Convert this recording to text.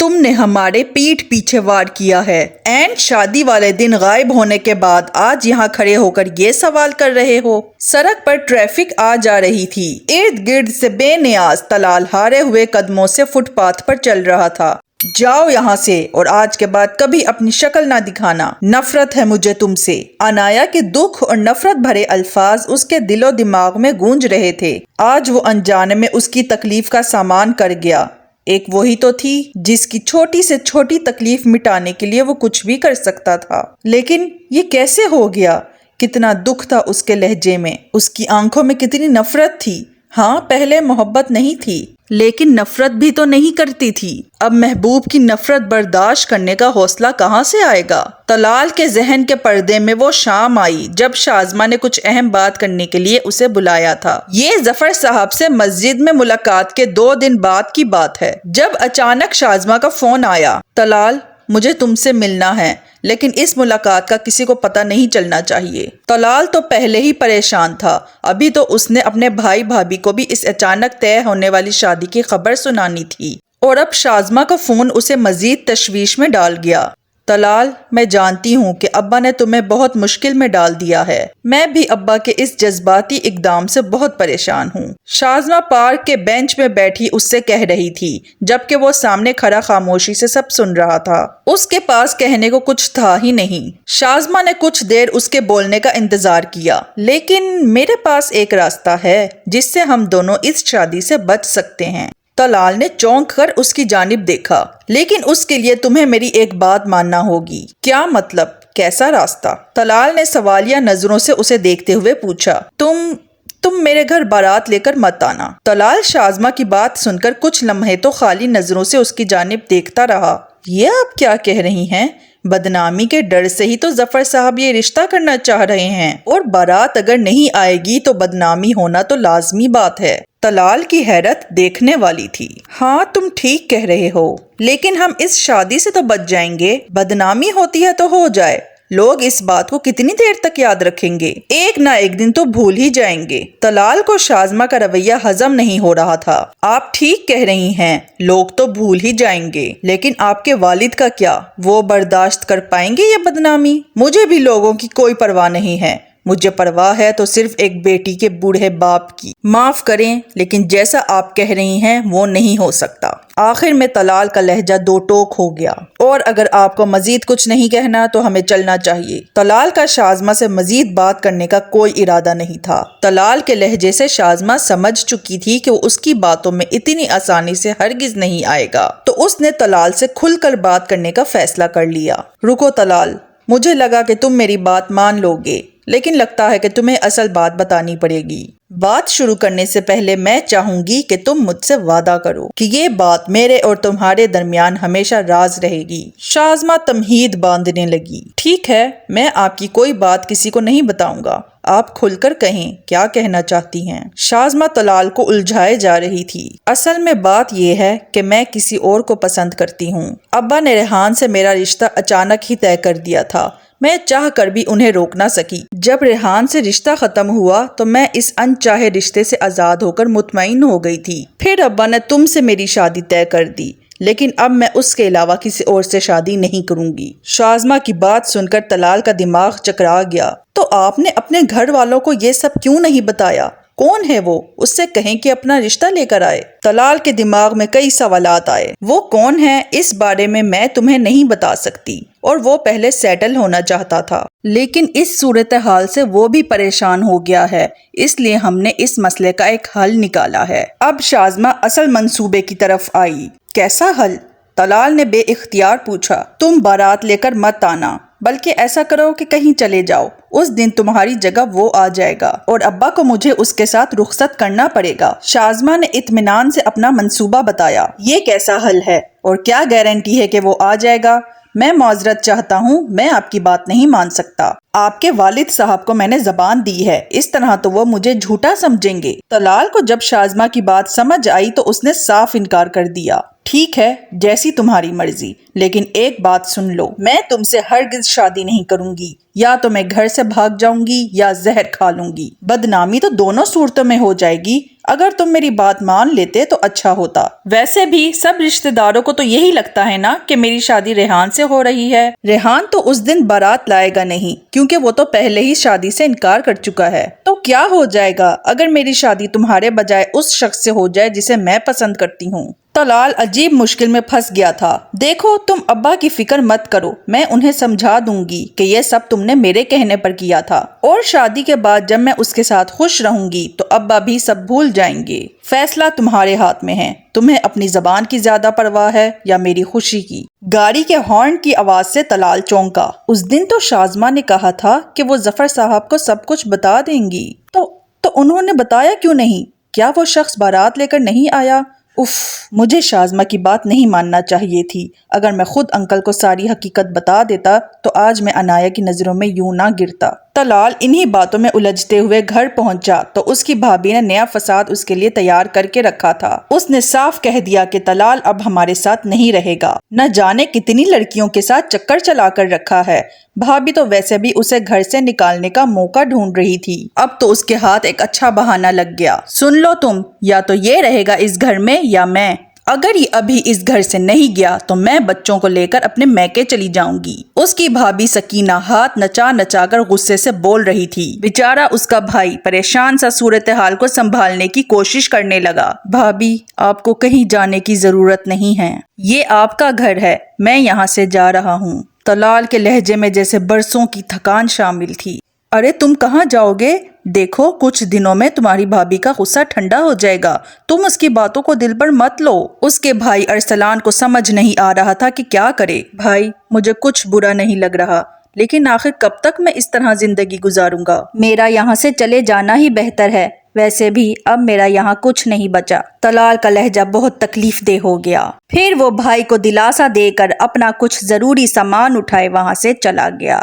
تم نے ہمارے پیٹھ پیچھے وار کیا ہے۔ اینڈ شادی والے دن غائب ہونے کے بعد آج یہاں کھڑے ہو کر یہ سوال کر رہے ہو۔ سڑک پر ٹریفک آ جا رہی تھی۔ ارد گرد سے بے نیاز طلال ہارے ہوئے قدموں سے فٹ پاتھ پر چل رہا تھا۔ جاؤ یہاں سے اور آج کے بعد کبھی اپنی شکل نہ دکھانا۔ نفرت ہے مجھے تم سے۔ عنایا کے دکھ اور نفرت بھرے الفاظ اس کے دل و دماغ میں گونج رہے تھے۔ آج وہ انجانے میں اس کی تکلیف کا سامان کر گیا۔ ایک وہی تو تھی جس کی چھوٹی سے چھوٹی تکلیف مٹانے کے لیے وہ کچھ بھی کر سکتا تھا، لیکن یہ کیسے ہو گیا؟ کتنا دکھ تھا اس کے لہجے میں، اس کی آنکھوں میں کتنی نفرت تھی۔ ہاں، پہلے محبت نہیں تھی، لیکن نفرت بھی تو نہیں کرتی تھی۔ اب محبوب کی نفرت برداشت کرنے کا حوصلہ کہاں سے آئے گا؟ طلال کے ذہن کے پردے میں وہ شام آئی جب شازمہ نے کچھ اہم بات کرنے کے لیے اسے بلایا تھا۔ یہ ظفر صاحب سے مسجد میں ملاقات کے 2 دن بعد کی بات ہے، جب اچانک شازمہ کا فون آیا۔ طلال، مجھے تم سے ملنا ہے، لیکن اس ملاقات کا کسی کو پتہ نہیں چلنا چاہیے۔ طلال تو پہلے ہی پریشان تھا، ابھی تو اس نے اپنے بھائی بھابھی کو بھی اس اچانک طے ہونے والی شادی کی خبر سنانی تھی، اور اب شازمہ کا فون اسے مزید تشویش میں ڈال گیا۔ طلال، میں جانتی ہوں کہ ابا نے تمہیں بہت مشکل میں ڈال دیا ہے۔ میں بھی ابا کے اس جذباتی اقدام سے بہت پریشان ہوں۔ شازمہ پارک کے بینچ میں بیٹھی اس سے کہہ رہی تھی، جبکہ وہ سامنے کھڑا خاموشی سے سب سن رہا تھا۔ اس کے پاس کہنے کو کچھ تھا ہی نہیں۔ شازمہ نے کچھ دیر اس کے بولنے کا انتظار کیا۔ لیکن میرے پاس ایک راستہ ہے جس سے ہم دونوں اس شادی سے بچ سکتے ہیں۔ طلال نے چونک کر اس کی جانب دیکھا۔ لیکن اس کے لیے تمہیں میری ایک بات ماننا ہوگی۔ کیا مطلب؟ کیسا راستہ؟ طلال نے سوالیہ نظروں سے اسے دیکھتے ہوئے پوچھا۔ تم میرے گھر بارات لے کر مت آنا۔ طلال شازمہ کی بات سن کر کچھ لمحے تو خالی نظروں سے اس کی جانب دیکھتا رہا۔ یہ آپ کیا کہہ رہی ہیں؟ بدنامی کے ڈر سے ہی تو ظفر صاحب یہ رشتہ کرنا چاہ رہے ہیں، اور بارات اگر نہیں آئے گی تو بدنامی ہونا تو لازمی بات ہے۔ طلال کی حیرت دیکھنے والی تھی۔ ہاں، تم ٹھیک کہہ رہے ہو، لیکن ہم اس شادی سے تو بچ جائیں گے۔ بدنامی ہوتی ہے تو ہو جائے، لوگ اس بات کو کتنی دیر تک یاد رکھیں گے؟ ایک نہ ایک دن تو بھول ہی جائیں گے۔ طلال کو شازمہ کا رویہ ہضم نہیں ہو رہا تھا۔ آپ ٹھیک کہہ رہی ہیں، لوگ تو بھول ہی جائیں گے، لیکن آپ کے والد کا کیا؟ وہ برداشت کر پائیں گے یہ بدنامی؟ مجھے بھی لوگوں کی کوئی پرواہ نہیں ہے، مجھے پرواہ ہے تو صرف ایک بیٹی کے بوڑھے باپ کی۔ معاف کریں، لیکن جیسا آپ کہہ رہی ہیں وہ نہیں ہو سکتا۔ آخر میں طلال کا لہجہ 2 ٹوک ہو گیا۔ اور اگر آپ کو مزید کچھ نہیں کہنا تو ہمیں چلنا چاہیے۔ طلال کا شازمہ سے مزید بات کرنے کا کوئی ارادہ نہیں تھا۔ طلال کے لہجے سے شازمہ سمجھ چکی تھی کہ وہ اس کی باتوں میں اتنی آسانی سے ہرگز نہیں آئے گا، تو اس نے طلال سے کھل کر بات کرنے کا فیصلہ کر لیا۔ رکو طلال، مجھے لگا کہ تم میری بات مان لو گے، لیکن لگتا ہے کہ تمہیں اصل بات بتانی پڑے گی۔ بات شروع کرنے سے پہلے میں چاہوں گی کہ تم مجھ سے وعدہ کرو کہ یہ بات میرے اور تمہارے درمیان ہمیشہ راز رہے گی۔ شازمہ تمہید باندھنے لگی۔ ٹھیک ہے، میں آپ کی کوئی بات کسی کو نہیں بتاؤں گا۔ آپ کھل کر کہیں، کیا کہنا چاہتی ہیں؟ شازمہ طلال کو الجھائے جا رہی تھی۔ اصل میں بات یہ ہے کہ میں کسی اور کو پسند کرتی ہوں۔ ابا نے ریحان سے میرا رشتہ اچانک ہی طے کر دیا تھا، میں چاہ کر بھی انہیں روک نہ سکی۔ جب ریحان سے رشتہ ختم ہوا تو میں اس انچاہے رشتے سے آزاد ہو کر مطمئن ہو گئی تھی۔ پھر ابا نے تم سے میری شادی طے کر دی، لیکن اب میں اس کے علاوہ کسی اور سے شادی نہیں کروں گی۔ شازمہ کی بات سن کر طلال کا دماغ چکرا گیا۔ تو آپ نے اپنے گھر والوں کو یہ سب کیوں نہیں بتایا؟ کون ہے وہ؟ اس سے کہیں کہ اپنا رشتہ لے کر آئے۔ طلال کے دماغ میں کئی سوالات آئے۔ وہ کون ہے اس بارے میں تمہیں نہیں بتا سکتی، اور وہ پہلے سیٹل ہونا چاہتا تھا، لیکن اس صورتحال سے وہ بھی پریشان ہو گیا ہے، اس لیے ہم نے اس مسئلے کا ایک حل نکالا ہے۔ اب شازمہ اصل منصوبے کی طرف آئی۔ کیسا حل؟ طلال نے بے اختیار پوچھا۔ تم بارات لے کر مت آنا، بلکہ ایسا کرو کہ کہیں چلے جاؤ۔ اس دن تمہاری جگہ وہ آ جائے گا، اور ابا کو مجھے اس کے ساتھ رخصت کرنا پڑے گا۔ شازمہ نے اطمینان سے اپنا منصوبہ بتایا۔ یہ کیسا حل ہے، اور کیا گارنٹی ہے کہ وہ آ جائے گا؟ میں معذرت چاہتا ہوں، میں آپ کی بات نہیں مان سکتا۔ آپ کے والد صاحب کو میں نے زبان دی ہے، اس طرح تو وہ مجھے جھوٹا سمجھیں گے۔ طلال کو جب شازمہ کی بات سمجھ آئی تو اس نے صاف انکار کر دیا۔ ٹھیک ہے، جیسی تمہاری مرضی، لیکن ایک بات سن لو، میں تم سے ہرگز شادی نہیں کروں گی۔ یا تو میں گھر سے بھاگ جاؤں گی یا زہر کھا لوں گی۔ بدنامی تو دونوں صورتوں میں ہو جائے گی۔ اگر تم میری بات مان لیتے تو اچھا ہوتا۔ ویسے بھی سب رشتہ داروں کو تو یہی لگتا ہے نا کہ میری شادی ریحان سے ہو رہی ہے۔ ریحان تو اس دن بارات لائے گا نہیں، کیونکہ وہ تو پہلے ہی شادی سے انکار کر چکا ہے۔ تو کیا ہو جائے گا اگر میری شادی تمہارے بجائے اس شخص سے ہو جائے جسے میں پسند کرتی ہوں؟ طلال عجیب مشکل میں پھنس گیا تھا۔ دیکھو، تم ابا کی فکر مت کرو، میں انہیں سمجھا دوں گی کہ یہ سب تم نے میرے کہنے پر کیا تھا، اور شادی کے بعد جب میں اس کے ساتھ خوش رہوں گی تو ابا بھی سب بھول جائیں گے۔ فیصلہ تمہارے ہاتھ میں ہے۔ تمہیں اپنی زبان کی زیادہ پرواہ ہے یا میری خوشی کی؟ گاڑی کے ہارن کی آواز سے طلال چونکا۔ اس دن تو شازمہ نے کہا تھا کہ وہ ظفر صاحب کو سب کچھ بتا دیں گی، تو انہوں نے بتایا کیوں نہیں؟ کیا وہ شخص بارات لے کر نہیں آیا؟ اف، مجھے شازمہ کی بات نہیں ماننا چاہیے تھی۔ اگر میں خود انکل کو ساری حقیقت بتا دیتا تو آج میں عنایہ کی نظروں میں یوں نہ گرتا۔ طلال انہی باتوں میں الجھتے ہوئے گھر پہنچا تو اس کی بھابھی نے نیا فساد اس کے لیے تیار کر کے رکھا تھا۔ اس نے صاف کہہ دیا کہ طلال اب ہمارے ساتھ نہیں رہے گا۔ نہ جانے کتنی لڑکیوں کے ساتھ چکر چلا کر رکھا ہے۔ بھابھی تو ویسے بھی اسے گھر سے نکالنے کا موقع ڈھونڈ رہی تھی۔ اب تو اس کے ہاتھ ایک اچھا بہانہ لگ گیا۔ سن لو تم، یا تو یہ رہے گا اس گھر میں یا میں۔ اگر یہ ابھی اس گھر سے نہیں گیا تو میں بچوں کو لے کر اپنے میکے چلی جاؤں گی۔ اس کی بھابھی سکینہ ہاتھ نچا نچا کر غصے سے بول رہی تھی۔ بیچارہ اس کا بھائی پریشان سا صورتحال کو سنبھالنے کی کوشش کرنے لگا۔ بھابھی، آپ کو کہیں جانے کی ضرورت نہیں ہے۔ یہ آپ کا گھر ہے، میں یہاں سے جا رہا ہوں۔ طلال کے لہجے میں جیسے برسوں کی تھکان شامل تھی۔ ارے تم کہاں جاؤ گے؟ دیکھو، کچھ دنوں میں تمہاری بھابھی کا غصہ ٹھنڈا ہو جائے گا، تم اس کی باتوں کو دل پر مت لو۔ اس کے بھائی ارسلان کو سمجھ نہیں آ رہا تھا کہ کیا کرے۔ بھائی، مجھے کچھ برا نہیں لگ رہا، لیکن آخر کب تک میں اس طرح زندگی گزاروں گا؟ میرا یہاں سے چلے جانا ہی بہتر ہے، ویسے بھی اب میرا یہاں کچھ نہیں بچا۔ طلال کا لہجہ بہت تکلیف دہ ہو گیا۔ پھر وہ بھائی کو دلاسا دے کر اپنا کچھ ضروری سامان اٹھائے وہاں سے چلا گیا۔